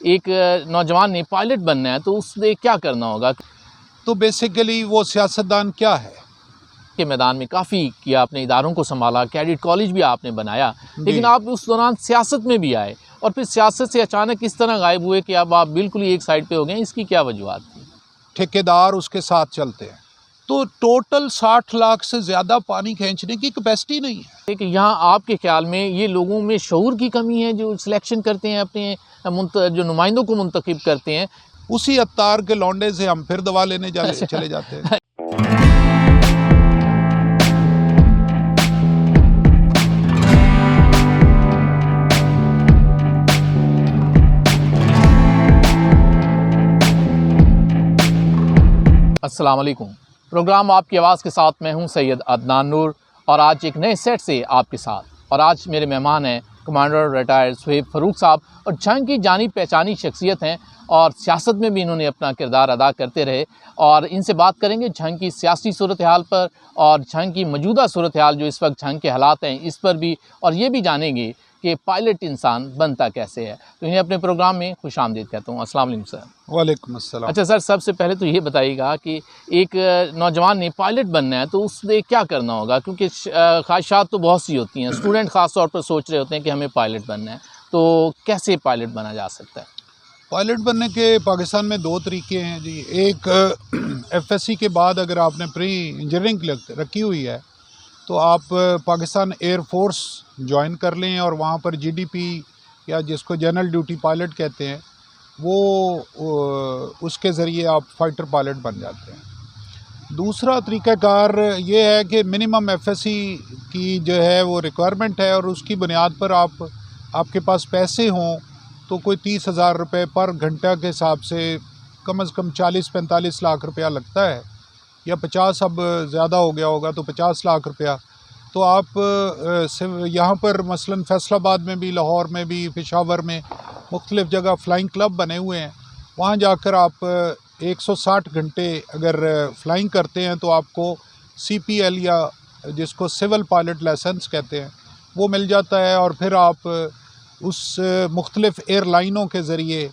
एक नौजवान ने पायलट बनना है तो उसने क्या करना होगा? तो बेसिकली वो सियासतदान क्या है? के मैदान में काफ़ी किया, आपने इदारों को संभाला, कैडेट कॉलेज भी आपने बनाया, लेकिन आप उस दौरान सियासत में भी आए और फिर सियासत से अचानक इस तरह गायब हुए कि अब आप बिल्कुल ही एक साइड पे हो गए। इसकी क्या वजूहत थी? ठेकेदार उसके साथ चलते हैं, तो टोटल 60 लाख से ज़्यादा पानी खींचने की कैपेसिटी नहीं है। कि यहाँ आपके ख्याल में ये लोगों में शऊर की कमी है जो सिलेक्शन करते हैं, अपने जो नुमाइंदों को मुंतखब करते हैं? उसी अत्तार के लौंडे से हम फिर दवा लेने चले जाते हैं। अस्सलाम वालेकुम। प्रोग्राम आपकी आवाज़ के साथ मैं हूं सैयद अदनान नूर और आज एक नए सेट से आपके साथ। और आज मेरे मेहमान हैं कमांडर रिटायर्ड सुहेब फ़ारूक साहब, और जंग की जानी पहचानी शख्सियत हैं और सियासत में भी इन्होंने अपना किरदार अदा करते रहे। और इनसे बात करेंगे जंग की सियासी सूरत हाल पर और जंग की मौजूदा सूरत हाल जो इस वक्त जंग के हालात हैं इस पर भी, और ये भी जानेंगे कि पायलट इंसान बनता कैसे है। तो इन्हें अपने प्रोग्राम में खुशामदीद कहता हूँ। अस्सलाम वालेकुम सर। वालेकुम अस्सलाम। अच्छा सर, सबसे पहले तो ये बताइएगा कि एक नौजवान ने पायलट बनना है तो उसने क्या करना होगा? क्योंकि ख्वाहिशात तो बहुत सी होती हैं, स्टूडेंट ख़ास तौर पर सोच रहे होते हैं कि हमें पायलट बनना है, तो कैसे पायलट बना जा सकता है? पायलट बनने के पाकिस्तान में दो तरीके हैं जी। एक एफएससी के बाद अगर आपने प्री इंजीनियरिंग रखी हुई है तो आप पाकिस्तान एयर फोर्स ज्वाइन कर लें और वहाँ पर जीडीपी या जिसको जनरल ड्यूटी पायलट कहते हैं वो उसके ज़रिए आप फाइटर पायलट बन जाते हैं। दूसरा तरीक़ाकार ये है कि मिनिमम एफएससी की जो है वो रिक्वायरमेंट है और उसकी बुनियाद पर आपके पास पैसे हों तो कोई 30,000 रुपये पर घंटा के हिसाब से कम से कम 40-45 लाख रुपया लगता है, या 50 अब ज़्यादा हो गया होगा तो 50 लाख रुपया। तो आप यहाँ पर मसलन फैसलाबाद में भी, लाहौर में भी, पेशावर में मुख्तलिफ़ जगह फ़्लाइंग क्लब बने हुए हैं। वहाँ जाकर आप 160 घंटे अगर फ़्लाइंग करते हैं तो आपको CPL या जिसको सिविल पायलट लाइसेंस कहते हैं वो मिल जाता है, और फिर आप उस मुख्तलिफ़ एयरलाइनों के ज़रिए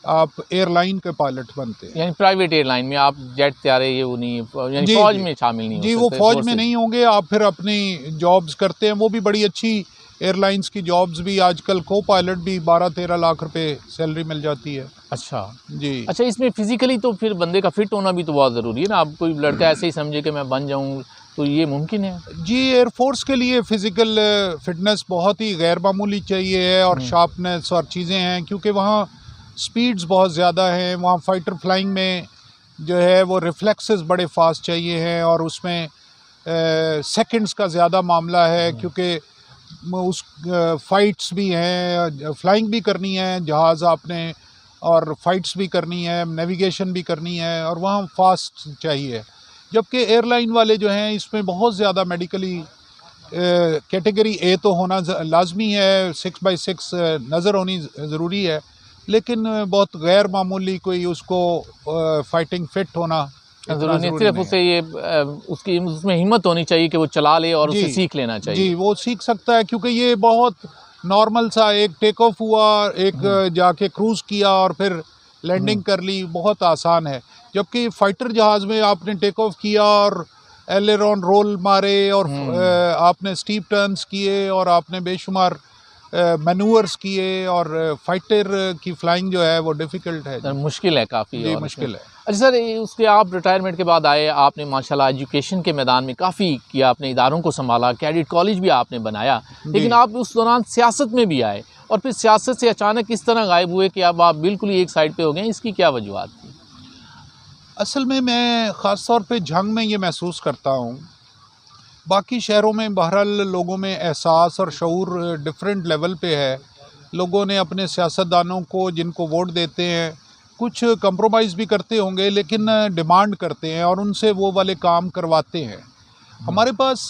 आप एयरलाइन के पायलट बनते हैं। यानी प्राइवेट एयरलाइन में आप जेट तैयारे ये वो नहीं, यानी फ़ौज में शामिल नहीं हो जी, सकते? वो फ़ौज में नहीं होंगे, आप फिर अपनी जॉब्स करते हैं। वो भी बड़ी अच्छी एयरलाइंस की जॉब्स भी आजकल को पायलट भी 12-13 लाख रुपए सैलरी मिल जाती है। अच्छा जी। अच्छा, इसमें फ़िज़िकली तो फिर बंदे का फिट होना भी तो बहुत ज़रूरी है ना? अब कोई लड़का ऐसे ही समझे कि मैं बन जाऊँ तो ये मुमकिन है? जी, एयरफोर्स के लिए फ़िज़िकल फ़िटनेस बहुत ही गैर मामूली चाहिए है और शार्पनेस और चीज़ें हैं, क्योंकि वहाँ स्पीड्स बहुत ज़्यादा हैं। वहाँ फ़ाइटर फ्लाइंग में जो है वो रिफ्लेक्सेस बड़े फ़ास्ट चाहिए हैं और उसमें सेकंड्स का ज़्यादा मामला है, क्योंकि उस फ़ाइट्स भी हैं, फ़्लाइंग भी करनी है जहाज़ आपने, और फ़ाइट्स भी करनी है, नेविगेशन भी करनी है, और वहाँ फ़ास्ट चाहिए। जबकि एयरलाइन वाले जो हैं इसमें बहुत ज़्यादा मेडिकली कैटेगरी ए तो होना लाजमी है, 6x6 नज़र होनी ज़रूरी है, लेकिन बहुत गैर मामूली कोई उसको फाइटिंग फिट होना ज़रूरी नहीं, सिर्फ उसे ये उसकी उसमें हिम्मत होनी चाहिए कि वो चला ले और उसे सीख लेना चाहिए। जी, वो सीख सकता है, क्योंकि ये बहुत नॉर्मल सा एक टेक ऑफ हुआ, एक जाके क्रूज़ किया और फिर लैंडिंग कर ली, बहुत आसान है। जबकि फ़ाइटर जहाज़ में आपने टेक ऑफ किया और एलेरॉन रोल मारे और आपने स्टीप टर्न्स किए और आपने बेशुमार मैनूवर्स किए, और फाइटर की फ़्लाइंग जो है वो डिफ़िकल्ट है। मुश्किल है काफ़ी। जी, मुश्किल है। अच्छा सर, उसके आप रिटायरमेंट के बाद आए, आपने माशाल्लाह एजुकेशन के मैदान में काफ़ी किया, आपने इदारों को संभाला, कैडेट कॉलेज भी आपने बनाया, लेकिन आप उस दौरान सियासत में भी आए और फिर सियासत से अचानक इस तरह गायब हुए कि अब आप बिल्कुल ही एक साइड पे हो गए। इसकी क्या वजूहत थी? असल में मैं ख़ास तौर पे जंग में ये महसूस करता हूँ, बाकी शहरों में बहरहाल लोगों में एहसास और शऊर डिफरेंट लेवल पे है। लोगों ने अपने सियासतदानों को जिनको वोट देते हैं कुछ कंप्रोमाइज़ भी करते होंगे, लेकिन डिमांड करते हैं और उनसे वो वाले काम करवाते हैं। हमारे पास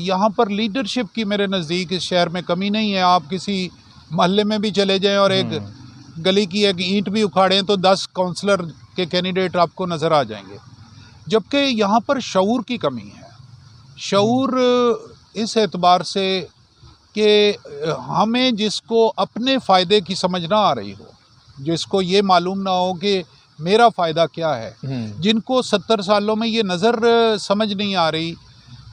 यहाँ पर लीडरशिप की मेरे नज़दीक इस शहर में कमी नहीं है। आप किसी महल्ले में भी चले जाएं और एक गली की एक ईंट भी उखाड़ें तो 10 काउंसलर के कैंडिडेट आपको नज़र आ जाएंगे, जबकि यहाँ पर शऊर की कमी है। शऊर इस एतबार से कि हमें जिसको अपने फ़ायदे की समझ ना आ रही हो, जिसको ये मालूम ना हो कि मेरा फ़ायदा क्या है, जिनको 70 सालों में ये नज़र समझ नहीं आ रही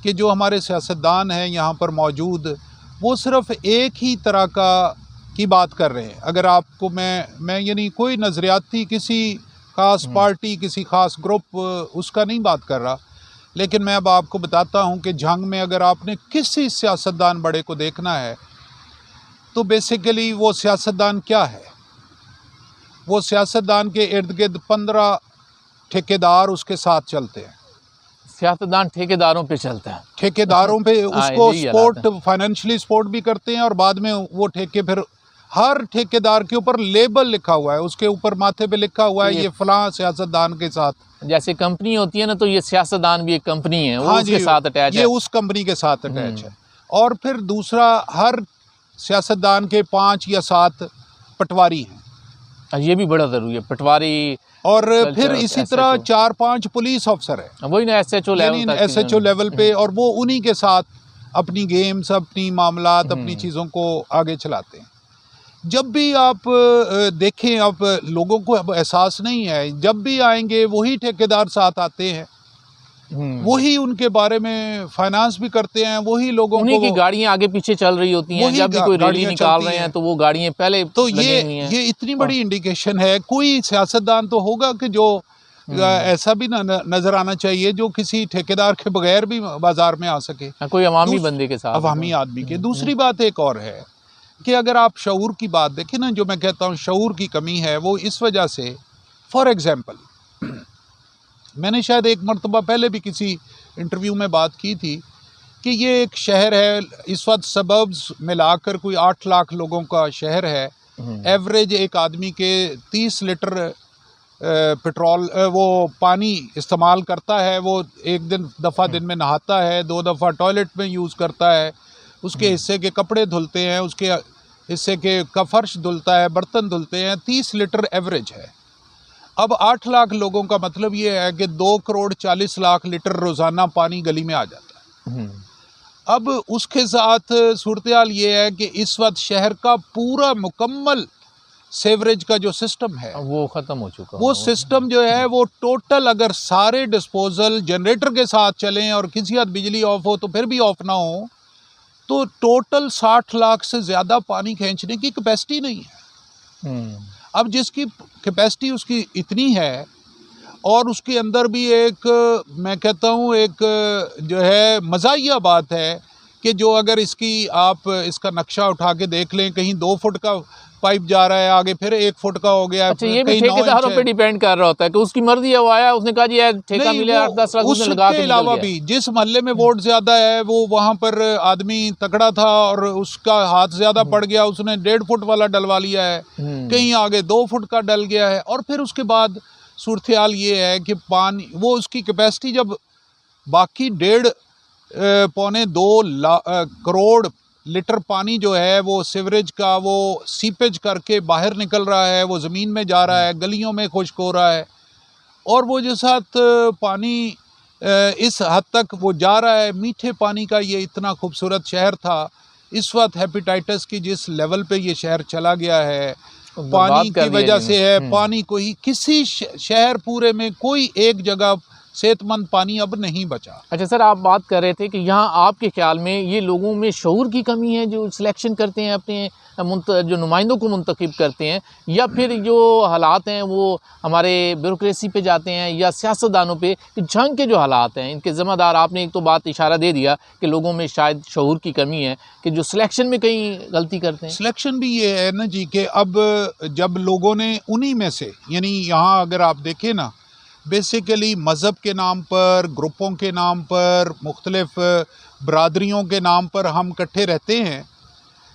कि जो हमारे सियासतदान हैं यहाँ पर मौजूद, वो सिर्फ़ एक ही तरह की बात कर रहे हैं। अगर आपको मैं यानी कोई नज़रियाती किसी ख़ास पार्टी, किसी ख़ास ग्रुप उसका नहीं बात कर रहा, लेकिन मैं अब आपको बताता हूँ कि जंग में अगर आपने किसी सियासतदान बड़े को देखना है तो बेसिकली वो सियासतदान क्या है? वो सियासतदान के इर्द गिर्द 15 ठेकेदार उसके साथ चलते हैं। सियासतदान ठेकेदारों पे चलता है, ठेकेदारों पे उसको सपोर्ट, फाइनेंशियली सपोर्ट भी करते हैं और बाद में वो ठेके, फिर हर ठेकेदार के ऊपर लेबल लिखा हुआ है, उसके ऊपर माथे पे लिखा हुआ है ये फलां सियासतदान के साथ। जैसे कंपनी होती है ना, तो ये सियासतदान भी एक कंपनी है, वो हाँ उसके साथ अटैच है, ये उस कंपनी के साथ अटैच है। और फिर दूसरा, हर सियासतदान के 5 या 7 पटवारी हैं, ये भी बड़ा ज़रूरी है, पटवारी। और फिर इसी तरह 4-5 पुलिस ऑफिसर हैं, वही ना SHO लेवल, SHO लेवल पे, और वो उन्हीं के साथ अपनी गेम्स, अपनी मामलात, अपनी चीज़ों को आगे चलाते हैं। जब भी आप देखें, अब लोगों को अब एहसास नहीं है, जब भी आएंगे वही ठेकेदार साथ आते हैं, वही उनके बारे में फाइनेंस भी करते हैं, वही लोगों उन्हीं की गाड़ियां आगे पीछे चल रही होती हैं। जब भी कोई रैली निकाल रहे हैं तो वो गाड़ियां पहले तो ये इतनी बड़ी इंडिकेशन है। कोई सियासतदान तो होगा कि जो ऐसा भी नजर आना चाहिए जो किसी ठेकेदार के बगैर भी बाजार में आ सके, कोई अवामी बंदे के साथ, अवामी आदमी के। दूसरी बात एक और है कि अगर आप शऊर की बात देखें ना, जो मैं कहता हूँ शऊर की कमी है, वो इस वजह से, फॉर एग्जाम्पल, मैंने शायद एक मरतबा पहले भी किसी इंटरव्यू में बात की थी कि ये एक शहर है, इस वक्त सबब्स मिलाकर कोई 8 लाख लोगों का शहर है। एवरेज एक आदमी के 30 लीटर पेट्रोल वो पानी इस्तेमाल करता है। वो एक दफ़ा दिन में नहाता है, 2 दफ़ा टॉयलेट में यूज़ करता है, उसके हिस्से के कपड़े धुलते हैं, उसके हिस्से का फर्श धुलता है, बर्तन धुलते हैं। 30 लीटर एवरेज है। अब 8 लाख लोगों का मतलब ये है कि 2 करोड़ 40 लाख लीटर रोज़ाना पानी गली में आ जाता है। अब उसके साथ सूरत-ए-हाल ये है कि इस वक्त शहर का पूरा मुकम्मल सेवरेज का जो सिस्टम है वो ख़त्म हो चुका। वो सिस्टम जो है वो टोटल, अगर सारे डिस्पोजल जनरेटर के साथ चलें और किसी हद बिजली ऑफ हो तो फिर भी ऑफ ना हो, तो टोटल 60 लाख से ज़्यादा पानी खींचने की कैपेसिटी नहीं है। अब जिसकी कैपेसिटी उसकी इतनी है, और उसके अंदर भी एक, मैं कहता हूँ, एक जो है मज़ाहिया बात है कि जो अगर इसका नक्शा उठा के देख लें, कहीं 2 फुट का पाइप जा रहा है, आगे फिर 1 फुट का हो गया। अच्छा, ये भी ठेकेदारों पे डिपेंड कर रहा होता है कि उसकी मर्जी है, वो आया, उसने कहा जी ठेका मिले 8-10 लाख, उसने लगा के उसके अलावा भी जिस मोहल्ले में वोट ज़्यादा है वो वहाँ पर आदमी तकड़ा था और उसका हाथ ज़्यादा पड़ गया, उसने 1.5 फुट वाला डलवा लिया है, कहीं आगे 2 फुट का डल गया है। और फिर उसके बाद सूरत-ए-हाल ये है कि पानी, वो उसकी कैपेसिटी जब बाकी 1.5-2 करोड़ लीटर पानी जो है वो सीवरेज का, वो सीपेज करके बाहर निकल रहा है, वो ज़मीन में जा रहा है, गलियों में खुश्क हो रहा है, और वो जो साथ पानी इस हद तक वो जा रहा है। मीठे पानी का ये इतना खूबसूरत शहर था, इस वक्त हेपेटाइटिस की जिस लेवल पे ये शहर चला गया है, पानी की वजह से है। पानी को ही, किसी शहर पूरे में कोई एक जगह सेहतमंद पानी अब नहीं बचा। अच्छा सर, आप बात कर रहे थे कि यहाँ आपके ख्याल में ये लोगों में शऊर की कमी है जो सिलेक्शन करते हैं, अपने जो नुमाइंदों को मुंतखब करते हैं, या फिर जो हालात हैं वो हमारे ब्यूरोक्रेसी पे जाते हैं या सियासतदानों पे, कि जंग के जो हालात हैं इनके ज़िम्मेदार, आपने एक तो बात इशारा दे दिया कि लोगों में शायद शऊर की कमी है कि जो सिलेक्शन में कहीं गलती करते हैं। सिलेक्शन भी ये है ना जी कि अब जब लोगों ने उन्हीं में से, यानी यहाँ अगर आप देखें ना, बेसिकली मज़हब के नाम पर, ग्रुपों के नाम पर, मुख्तलिफ बरादरियों के नाम पर हम इकट्ठे रहते हैं,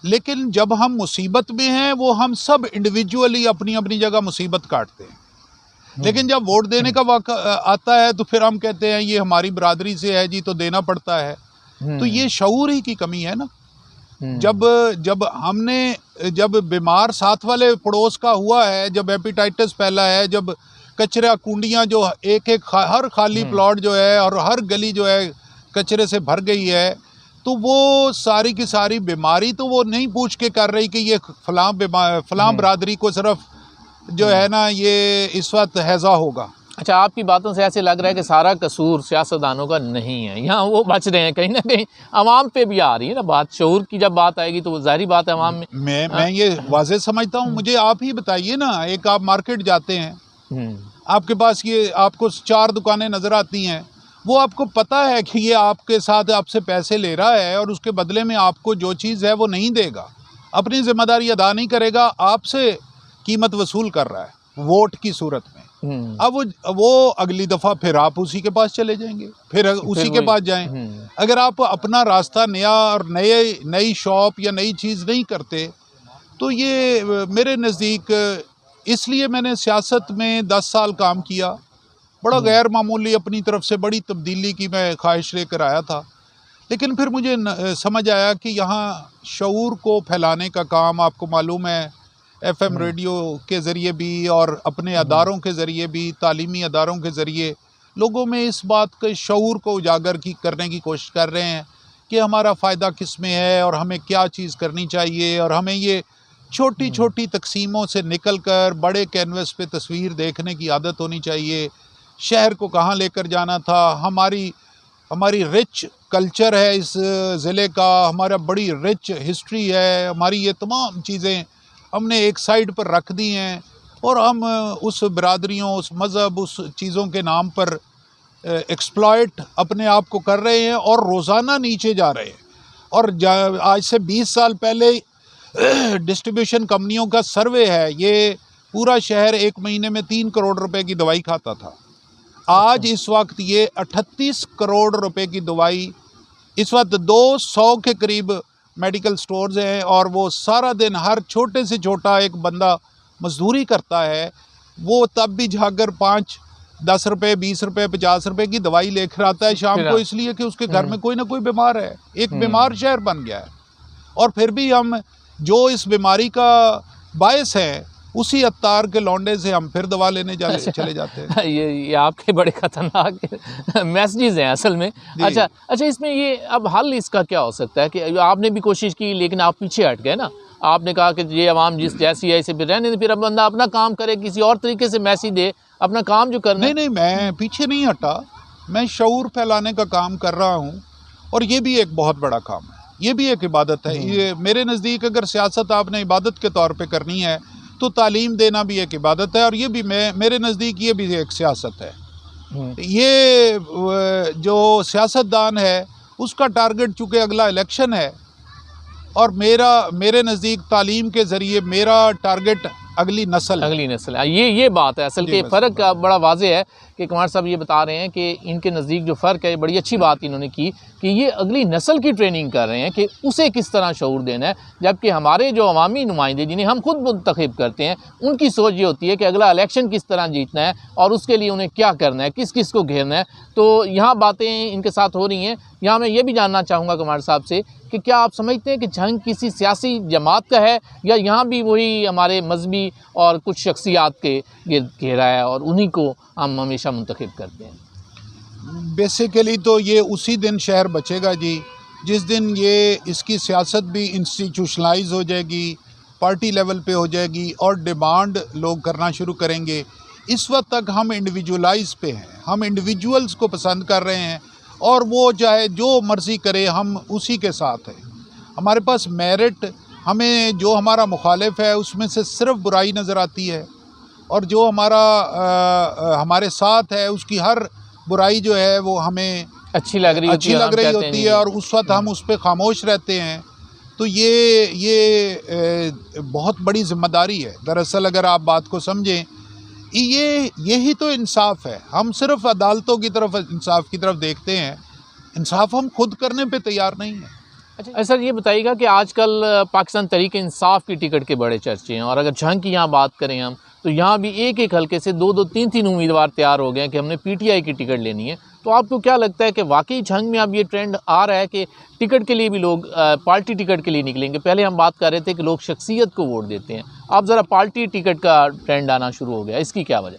लेकिन जब हम मुसीबत में हैं वो हम सब इंडिविजुअली अपनी अपनी जगह मुसीबत काटते हैं। लेकिन जब वोट देने का वक्त आता है तो फिर हम कहते हैं ये हमारी बरादरी से है जी, तो देना पड़ता है। तो ये शऊर ही की कमी है ना। जब बीमार साथ वाले पड़ोस का हुआ है, जब हेपेटाइटिस फैला है, जब कचरा कुंडियाँ जो हर खाली प्लॉट जो है और हर गली जो है कचरे से भर गई है, तो वो सारी की सारी बीमारी तो वो नहीं पूछ के कर रही कि ये फलां बरादरी को सिर्फ जो है ना ये इस वक्त हैजा होगा। अच्छा, आपकी बातों से ऐसे लग रहा है कि सारा कसूर सियासतदानों का नहीं है, यहाँ वो बच रहे हैं, कहीं ना कहीं आवाम पे भी आ रही है ना बात। शऊर की जब बात आएगी तो ज़ाहिर बात है आवाम में। मैं ये वाज़ेह समझता हूँ। मुझे आप ही बताइए ना, एक आप मार्केट जाते हैं, आपके पास ये आपको 4 दुकानें नज़र आती हैं, वो आपको पता है कि ये आपके साथ आपसे पैसे ले रहा है और उसके बदले में आपको जो चीज़ है वो नहीं देगा, अपनी ज़िम्मेदारी अदा नहीं करेगा, आपसे कीमत वसूल कर रहा है वोट की सूरत में। अब वो अगली दफ़ा फिर आप उसी के पास चले जाएंगे, फिर उसी के पास जाएं। अगर आप अपना रास्ता नया और नई शॉप या नई चीज़ नहीं करते तो ये मेरे नज़दीक, इसलिए मैंने सियासत में 10 साल काम किया, बड़ा गैर मामूली अपनी तरफ से बड़ी तब्दीली की मैं ख्वाहिश लेकर आया था। लेकिन फिर मुझे समझ आया कि यहाँ शऊर को फैलाने का काम, आपको मालूम है, FM रेडियो के ज़रिए भी और अपने अदारों के ज़रिए भी, तालीमी अदारों के ज़रिए लोगों में इस बात के शऊर को उजागर करने की कोशिश कर रहे हैं कि हमारा फ़ायदा किस में है और हमें क्या चीज़ करनी चाहिए, और हमें ये छोटी छोटी तकसीमों से निकल कर बड़े कैनवस पे तस्वीर देखने की आदत होनी चाहिए। शहर को कहाँ लेकर जाना था, हमारी रिच कल्चर है इस ज़िले का, हमारा बड़ी रिच हिस्ट्री है, हमारी ये तमाम चीज़ें हमने एक साइड पर रख दी हैं और हम उस बरादरियों, उस मज़हब, उस चीज़ों के नाम पर एक्सप्लॉइट अपने आप को कर रहे हैं और रोज़ाना नीचे जा रहे हैं। और आज से 20 साल पहले डिस्ट्रीब्यूशन कंपनियों का सर्वे है, ये पूरा शहर 1 महीने में 3 करोड़ रुपए की दवाई खाता था। आज इस वक्त ये 38 करोड़ रुपए की दवाई, इस वक्त 200 के करीब मेडिकल स्टोर्स हैं और वो सारा दिन हर छोटे से छोटा एक बंदा मजदूरी करता है, वो तब भी जाकर 5-10 रुपये, 20 रुपये, 50 रुपये की दवाई लेकर आता है शाम को, इसलिए कि उसके घर में कोई ना कोई बीमार है। एक बीमार शहर बन गया है। और फिर भी हम जो इस बीमारी का बायस है, उसी अत्तार के लौंडे से हम फिर दवा लेने चले जाते हैं। ये आपके बड़े ख़तरनाक मैसेजेस हैं असल में। अच्छा, इसमें ये अब हल इसका क्या हो सकता है कि आपने भी कोशिश की लेकिन आप पीछे हट गए ना। आपने कहा कि ये आवाम जिस जैसी है इसे फिर रहने दे, फिर अब बंदा अपना काम करे, किसी और तरीके से मैसेज दे, अपना काम जो करना। नहीं, मैं पीछे नहीं हटा, मैं शऊर फैलाने का काम कर रहा हूँ और ये भी एक बहुत बड़ा काम है, ये भी एक इबादत है। ये मेरे नज़दीक अगर सियासत आपने इबादत के तौर पे करनी है तो तालीम देना भी एक इबादत है और ये भी मेरे नज़दीक ये भी एक सियासत है। ये जो सियासतदान है उसका टारगेट चूँकि अगला इलेक्शन है और मेरे नज़दीक तालीम के ज़रिए मेरा टारगेट अगली नस्ल है। ये बात है असल के फ़र्क बड़ा वाज़ेह है कि कुमार साहब ये बता रहे हैं कि इनके नज़दीक जो फ़र्क है, बड़ी अच्छी बात इन्होंने की कि ये अगली नस्ल की ट्रेनिंग कर रहे हैं कि उसे किस तरह शऊर देना है। जबकि हमारे जो अवामी नुमाइंदे जिन्हें हम खुद मुंतखब करते हैं, उनकी सोच ये होती है कि अगला इलेक्शन किस तरह जीतना है और उसके लिए उन्हें क्या करना है, किस किस को घेरना है। तो यहाँ बातें इनके साथ हो रही हैं। यहाँ मैं ये भी जानना चाहूँगा कुमार साहब से कि क्या आप समझते हैं कि जंग किसी सियासी जमात का है या यहाँ भी वही हमारे मजहबी और कुछ शख्सियात के गिर्द घेरा है और उन्हीं को हम हमेशा मुंतखब करते हैं? बेसिकली तो ये उसी दिन शहर बचेगा जी, जिस दिन ये इसकी सियासत भी इंस्टीट्यूशनलाइज हो जाएगी, पार्टी लेवल पे हो जाएगी और डिमांड लोग करना शुरू करेंगे। इस वक्त तक हम इंडिविजुअलाइज पे हैं, हम इंडिविजुअल्स को पसंद कर रहे हैं और वो चाहे जो मर्ज़ी करे हम उसी के साथ हैं। हमारे पास मेरिट, हमें जो हमारा मुखालिफ है उसमें से सिर्फ बुराई नज़र आती है और जो हमारे साथ है उसकी हर बुराई जो है वो हमें अच्छी लग रही होती है और उस वक्त हम उस पर खामोश रहते हैं। तो ये बहुत बड़ी ज़िम्मेदारी है। दरअसल अगर आप बात को समझें, यही तो इंसाफ है। हम सिर्फ अदालतों की तरफ, इंसाफ की तरफ देखते हैं, इंसाफ हम खुद करने पे तैयार नहीं हैं। अच्छा सर, ये बताइएगा कि आजकल पाकिस्तान तहरीक इंसाफ की टिकट के बड़े चर्चे हैं और अगर जंग की यहाँ बात करें हम तो यहाँ भी एक हल्के से 2-2, 3-3 उम्मीदवार तैयार हो गए हैं कि हमने PTI की टिकट लेनी है। तो आपको क्या लगता है कि वाकई जंग में अब ये ट्रेंड आ रहा है कि टिकट के लिए भी लोग पार्टी टिकट के लिए निकलेंगे? पहले हम बात कर रहे थे कि लोग शख्सियत को वोट देते हैं, अब ज़रा पार्टी टिकट का ट्रेंड आना शुरू हो गया, इसकी क्या वजह?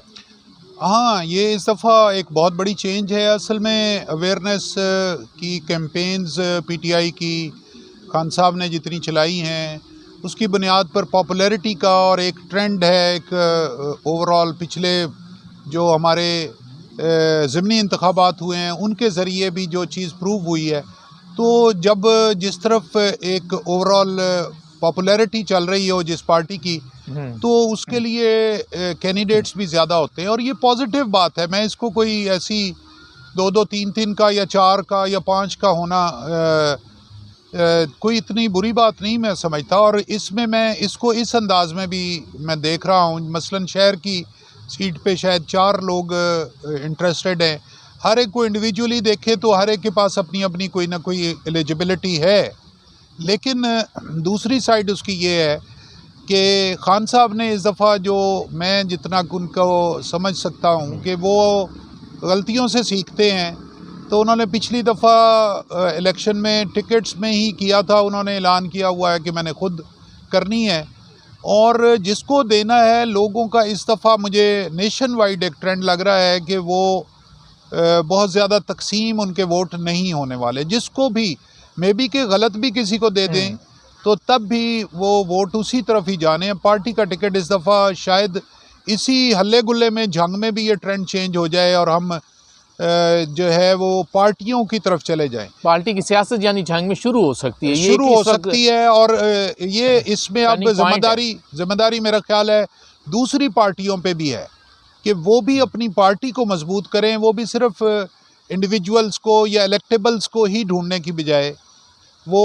हाँ, ये इस दफ़ा एक बहुत बड़ी चेंज है। असल में अवेयरनेस की कैंपेन्स PTI की खान साहब ने जितनी चलाई हैं उसकी बुनियाद पर पॉपुलैरिटी का और एक ट्रेंड है, एक ओवरऑल पिछले जो हमारे ज़िमनी इंतखाबात हुए हैं उनके ज़रिए भी जो चीज़ प्रूव हुई है। तो जब जिस तरफ एक ओवरऑल पॉपुलैरिटी चल रही हो जिस पार्टी की, तो उसके लिए कैंडिडेट्स भी ज़्यादा होते हैं और ये पॉजिटिव बात है। मैं इसको कोई ऐसी 2-2, 3-3 का या 4 का या 5 का होना कोई इतनी बुरी बात नहीं मैं समझता। और इसमें मैं इसको इस अंदाज में भी मैं देख रहा हूँ, मसलन शहर की सीट पे शायद 4 लोग इंटरेस्टेड हैं। हर एक को इंडिविजुअली देखें तो हर एक के पास अपनी अपनी कोई ना कोई एलिजिबिलिटी है, लेकिन दूसरी साइड उसकी ये है कि खान साहब ने इस दफ़ा जो मैं जितना उनको समझ सकता हूँ कि वो गलतियों से सीखते हैं, तो उन्होंने पिछली दफ़ा इलेक्शन में टिकट्स में ही किया था, उन्होंने ऐलान किया हुआ है कि मैंने खुद करनी है और जिसको देना है लोगों का। इस दफ़ा मुझे नेशन वाइड एक ट्रेंड लग रहा है कि वो बहुत ज़्यादा तकसीम उनके वोट नहीं होने वाले। जिसको भी मे बी के गलत भी किसी को दे दें तो तब भी वो वोट उसी तरफ ही जाने हैं। पार्टी का टिकट इस दफ़ा शायद इसी हल्ले गुल्ले में जंग में भी ये ट्रेंड चेंज हो जाए और हम जो है वो पार्टियों की तरफ चले जाएं। पार्टी की सियासत यानी जंग में शुरू हो सकती है, शुरू हो सकती है। और ये इसमें अब जिम्मेदारी मेरा ख्याल है दूसरी पार्टियों पे भी है कि वो भी अपनी पार्टी को मजबूत करें। वो भी सिर्फ इंडिविजुअल्स को या इलेक्टेबल्स को ही ढूंढने की बजाय वो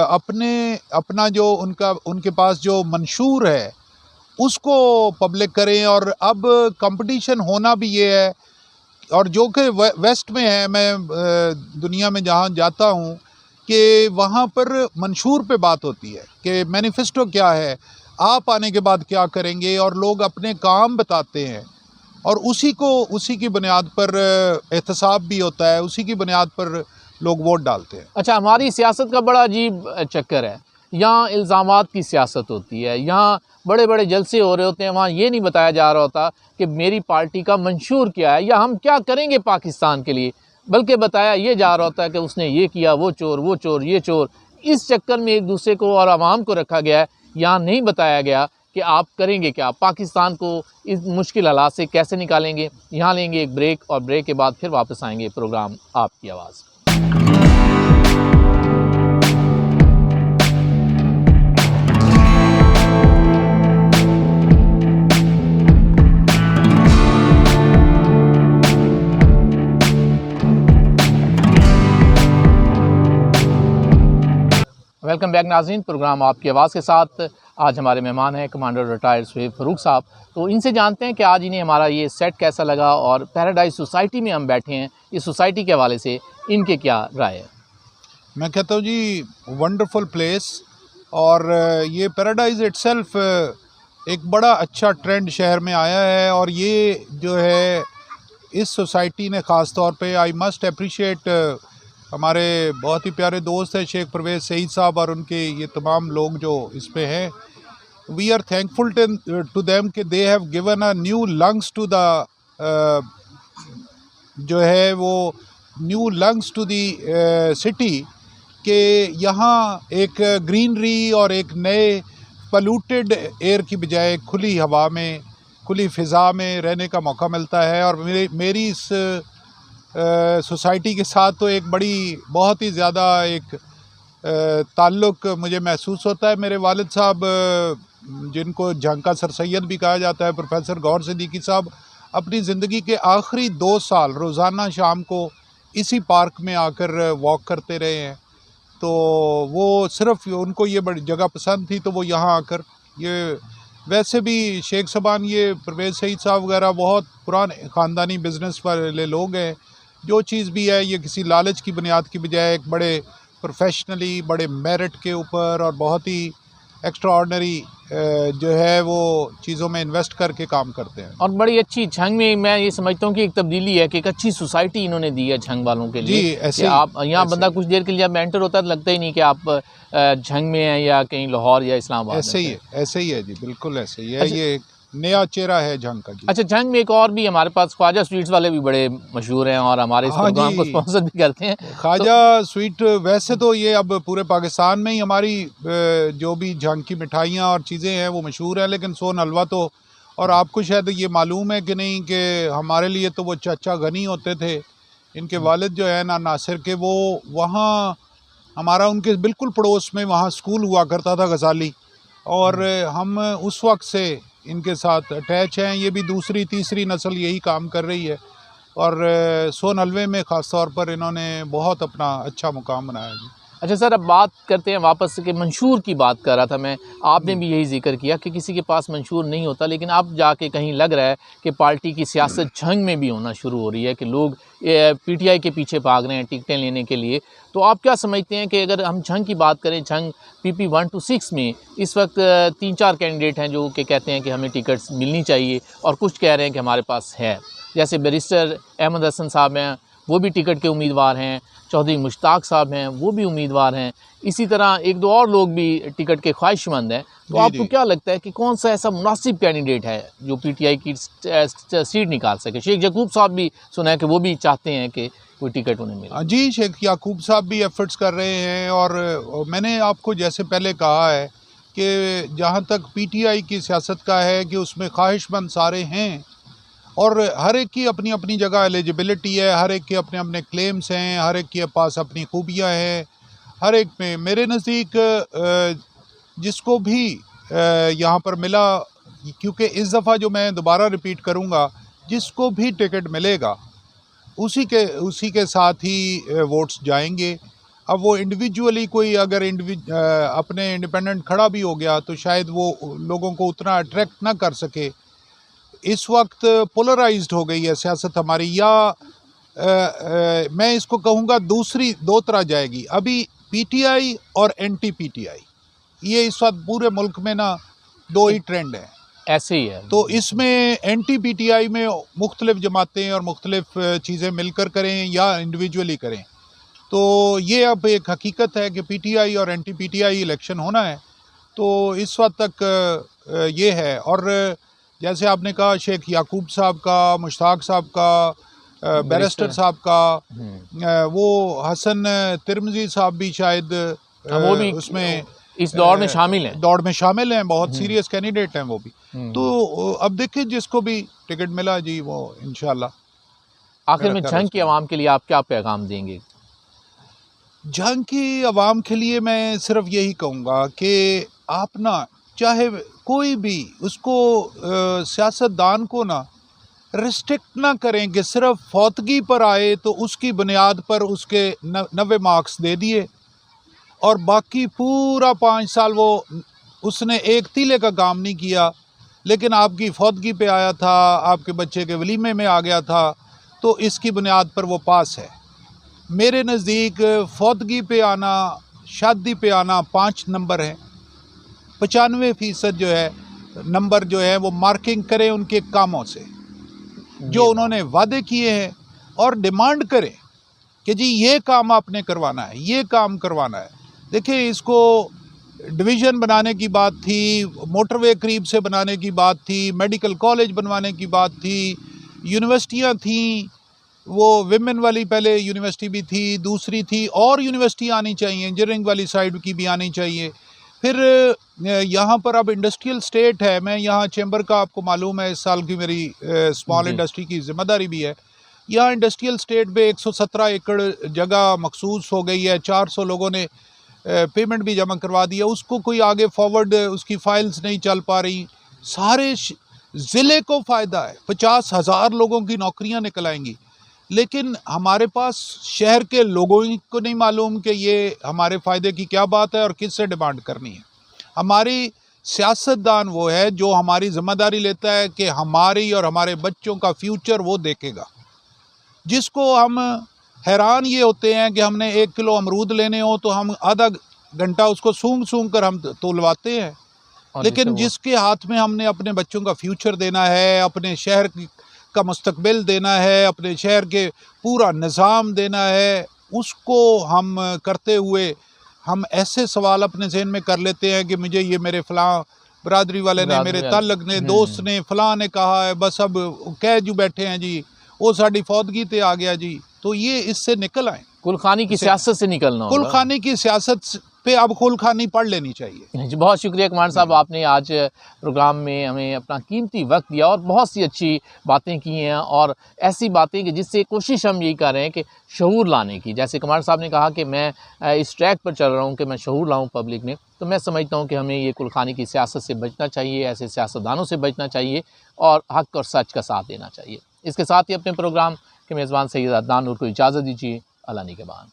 अपना जो उनके पास जो मंशूर है उसको पब्लिक करें। और अब कंपटीशन होना भी ये है, और जो कि वेस्ट में है, मैं दुनिया में जहाँ जाता हूँ कि वहाँ पर मंशूर पे बात होती है कि मैनिफेस्टो क्या है, आप आने के बाद क्या करेंगे, और लोग अपने काम बताते हैं और उसी की बुनियाद पर एहतसाब भी होता है, उसी की बुनियाद पर लोग वोट डालते हैं। अच्छा, हमारी सियासत का बड़ा अजीब चक्कर है। यहाँ इल्ज़ामात की सियासत होती है, यहाँ बड़े बड़े जलसे हो रहे होते हैं, वहाँ ये नहीं बताया जा रहा होता कि मेरी पार्टी का मंशूर क्या है या हम क्या करेंगे पाकिस्तान के लिए, बल्कि बताया ये जा रहा होता है कि उसने ये किया, वो चोर, ये चोर। इस चक्कर में एक दूसरे को और आवाम को रखा गया है। यहाँ नहीं बताया गया कि आप करेंगे क्या, पाकिस्तान को इस मुश्किल हालात से कैसे निकालेंगे। यहाँ लेंगे एक ब्रेक और ब्रेक के बाद फिर वापस आएंगे प्रोग्राम आपकी आवाज़। वेलकम बैक नाज़रीन, प्रोग्राम आपकी आवाज़ के साथ। आज हमारे मेहमान हैं कमांडर रिटायर्ड सुहेब फ़ारूक साहब। तो इनसे जानते हैं कि आज इन्हें हमारा ये सेट कैसा लगा और पैराडाइज सोसाइटी में हम बैठे हैं, इस सोसाइटी के हवाले से इनके क्या राय है। मैं कहता हूँ जी वंडरफुल प्लेस, और ये पैराडाइज इटसेल्फ एक बड़ा अच्छा ट्रेंड शहर में आया है। और ये जो है इस सोसाइटी ने ख़ास तौर पे आई मस्ट अप्रिशिएट हमारे बहुत ही प्यारे दोस्त हैं शेख परवेज़ सईद साहब और उनके ये तमाम लोग जो इस पे हैं। We are thankful to them कि they have given a new lungs to the जो है वो new lungs to the city, कि यहाँ एक ग्रीनरी और एक नए पॉल्यूटेड एयर की बजाय खुली हवा में, खुली फ़िज़ा में रहने का मौका मिलता है। और मेरी इस सोसाइटी के साथ तो एक बड़ी बहुत ही ज़्यादा एक ताल्लुक़ मुझे महसूस होता है। मेरे वालिद साहब जिनको जंग का सर सैयद भी कहा जाता है, प्रोफेसर गौहर सिद्दीकी साहब, अपनी ज़िंदगी के आखिरी 2 साल रोज़ाना शाम को इसी पार्क में आकर वॉक करते रहे हैं। तो वो सिर्फ उनको ये बड़ी जगह पसंद थी तो वो यहाँ आकर ये, वैसे भी शेख सबान ये परवेज़ सईद साहब वगैरह बहुत पुराने ख़ानदानी बिज़नेस वाले लोग हैं। जो चीज़ भी है ये किसी लालच की बुनियाद की बजाय एक बड़े प्रोफेशनली, बड़े मेरिट के ऊपर और बहुत ही एक्स्ट्राऑर्डिनरी जो है वो चीज़ों में इन्वेस्ट करके काम करते हैं। और बड़ी अच्छी झंग में मैं ये समझता हूँ कि एक तब्दीली है कि एक अच्छी सोसाइटी इन्होंने दी है झंग वालों के लिए। जी, ऐसे आप यहाँ बंदा कुछ देर के लिए जब एंटर होता है तो लगता ही नहीं कि आप झंग में हैं या कहीं लाहौर या इस्लामाबाद। ऐसे ही है जी, बिल्कुल ऐसे ही है। ये नया चेहरा है जंग का जी। अच्छा, जंग में एक और भी हमारे पास ख्वाजा स्वीट्स वाले भी बड़े मशहूर हैं और हमारे इस हाँ प्रोग्राम को जी। स्पॉन्सर भी करते हैं। ख्वाजा स्वीट वैसे तो ये अब पूरे पाकिस्तान में ही हमारी जो भी जंग की मिठाइयाँ और चीज़ें हैं वो मशहूर हैं, लेकिन सोन हलवा तो, और आपको शायद ये मालूम है कि नहीं कि हमारे लिए तो वो चाचा गनी होते थे, इनके वालिद जो है ना नासिर के, वो वहाँ हमारा उनके बिल्कुल पड़ोस में वहाँ स्कूल हुआ करता था गजाली, और हम उस वक्त से इनके साथ अटैच हैं। ये भी दूसरी तीसरी नस्ल यही काम कर रही है, और सोन हलवे में ख़ास तौर पर इन्होंने बहुत अपना अच्छा मुकाम बनाया जी। अच्छा सर, अब बात करते हैं वापस से कि मंशूर की बात कर रहा था मैं, आपने भी यही जिक्र किया कि किसी के पास मंशूर नहीं होता, लेकिन अब जाके कहीं लग रहा है कि पार्टी की सियासत जंग में भी होना शुरू हो रही है कि लोग पीटीआई के पीछे भाग रहे हैं टिकटें लेने के लिए। तो आप क्या समझते हैं कि अगर हम जंग की बात करें, जंग PP 1 to 6 में इस वक्त 3-4 कैंडिडेट हैं जो कि कहते हैं कि हमें टिकट्स मिलनी चाहिए, और कुछ कह रहे हैं कि हमारे पास है, जैसे बैरिस्टर अहमद हसन साहब हैं, वो भी टिकट के उम्मीदवार हैं, चौधरी मुश्ताक साहब हैं, वो भी उम्मीदवार हैं, इसी तरह एक दो और लोग भी टिकट के ख्वाहिशमंद हैं। तो आपको क्या लगता है कि कौन सा ऐसा मुनासिब कैंडिडेट है जो पीटीआई की सीट निकाल सके? शेख याकूब साहब भी सुना है कि वो भी चाहते हैं कि कोई टिकट उन्हें मिले। जी, शेख याकूब साहब भी एफर्ट्स कर रहे हैं, और मैंने आपको जैसे पहले कहा है कि जहाँ तक पीटीआई की सियासत का है कि उसमें ख्वाहिशमंद सारे हैं, और हर एक की अपनी अपनी जगह एलिजिबिलिटी है, हर एक के अपने अपने क्लेम्स हैं, हर एक के पास अपनी खूबियाँ हैं, हर एक में मेरे नज़दीक जिसको भी यहाँ पर मिला, क्योंकि इस दफ़ा जो मैं दोबारा रिपीट करूँगा, जिसको भी टिकट मिलेगा उसी के साथ ही वोट्स जाएंगे। अब वो इंडिविजुअली कोई अगर अपने इंडिपेंडेंट खड़ा भी हो गया तो शायद वो लोगों को उतना अट्रैक्ट ना कर सके। इस वक्त पोलराइज्ड हो गई है सियासत हमारी, या मैं इसको कहूँगा दूसरी दो तरह जाएगी। अभी पीटीआई और एंटी पीटीआई, ये इस वक्त पूरे मुल्क में ना दो ही ट्रेंड है, ऐसे ही है। तो इसमें एंटी पीटीआई में मुख्तलिफ जमातें और मुख्तलिफ चीज़ें मिलकर करें या इंडिविजुअली करें, तो ये अब एक हकीकत है कि पीटीआई और एंटी पीटीआई इलेक्शन होना है। तो इस वक्त तक ये है, और जैसे आपने कहा शेख याकूब साहब का, मुश्ताक साहब का, बैरिस्टर साहब का, वो हसन तिरमिज़ी साहब भी शायद वो भी उसमें इस दौड़ में शामिल हैं, बहुत सीरियस कैंडिडेट हैं वो भी। तो अब देखिए जिसको भी टिकट मिला जी वो इंशाल्लाह। आखिर में जंग की आवाम के लिए आप क्या पैगाम देंगे? जंग की आवाम के लिए मैं सिर्फ यही कहूँगा कि आप ना, चाहे कोई भी उसको सियासतदान को ना रिस्ट्रिक्ट ना करें कि सिर्फ फौतगी पर आए तो उसकी बुनियाद पर उसके 90 मार्क्स दे दिए, और बाकी पूरा 5 साल वो उसने एक तीले का काम नहीं किया, लेकिन आपकी फौतगी पे आया था, आपके बच्चे के वलीमे में आ गया था, तो इसकी बुनियाद पर वो पास है। मेरे नज़दीक फौतगी पे आना, शादी पे आना 5 नंबर है, 95% जो है नंबर जो है वो मार्किंग करें उनके कामों से जो उन्होंने वादे किए हैं, और डिमांड करें कि जी ये काम आपने करवाना है, ये काम करवाना है। देखिए, इसको डिवीज़न बनाने की बात थी, मोटरवे करीब से बनाने की बात थी, मेडिकल कॉलेज बनवाने की बात थी, यूनिवर्सिटियाँ थीं, वो विमेन वाली पहले यूनिवर्सिटी भी थी, दूसरी थी, और यूनिवर्सिटी आनी चाहिए, इंजीनियरिंग वाली साइड की भी आनी चाहिए। फिर यहाँ पर अब इंडस्ट्रियल स्टेट है, मैं यहाँ चैम्बर का आपको मालूम है इस साल की मेरी स्मॉल इंडस्ट्री की ज़िम्मेदारी भी है। यहाँ इंडस्ट्रियल स्टेट पे 117 एकड़ जगह मखसूस हो गई है, 400 लोगों ने पेमेंट भी जमा करवा दिया, उसको कोई आगे फॉरवर्ड उसकी फाइल्स नहीं चल पा रही। सारे ज़िले को फ़ायदा है, 50,000 लोगों की नौकरियाँ निकल आएंगी, लेकिन हमारे पास शहर के लोगों को नहीं मालूम कि ये हमारे फ़ायदे की क्या बात है और किससे डिमांड करनी है। हमारी सियासतदान वो है जो हमारी ज़िम्मेदारी लेता है कि हमारी और हमारे बच्चों का फ्यूचर वो देखेगा, जिसको हम हैरान ये होते हैं कि हमने 1 किलो अमरूद लेने हो तो हम आधा घंटा उसको सूंघ कर हम तोलवाते हैं, लेकिन जिसके हाथ में हमने अपने बच्चों का फ्यूचर देना है, अपने शहर का मुस्तकबिल देना है, अपने शहर के पूरा निज़ाम देना है, उसको हम करते हुए हम ऐसे सवाल अपने ज़हन में कर लेते हैं कि मुझे ये मेरे फ़लाँ बरादरी वाले ने, मेरे ताल्लुक ने, दोस्त ने, फलां ने कहा है, बस अब कह जो बैठे हैं जी, वो साड़ी फौतगी ते आ गया जी। तो ये इससे निकल आए, कुलखानी की सियासत से निकलना होगा। कुलखानी की सियासत पे अब कुलखानी पढ़ लेनी चाहिए। जी, बहुत शुक्रिया कमांडर साहब, आपने आज प्रोग्राम में हमें अपना कीमती वक्त दिया और बहुत सी अच्छी बातें की हैं, और ऐसी बातें कि जिससे कोशिश हम यही कर रहे हैं कि शऊर लाने की। जैसे कमांडर साहब ने कहा कि मैं इस ट्रैक पर चल रहा हूँ कि मैं शऊर लाऊँ पब्लिक में, तो मैं समझता हूँ कि हमें ये कुलखानी की सियासत से बचना चाहिए, ऐसे सियासतदानों से बचना चाहिए और हक़ और सच का साथ देना चाहिए। इसके साथ ही अपने प्रोग्राम के मेज़बान सैयद अदनान नूर को इजाज़त दीजिए। अल्लाह निगहबान।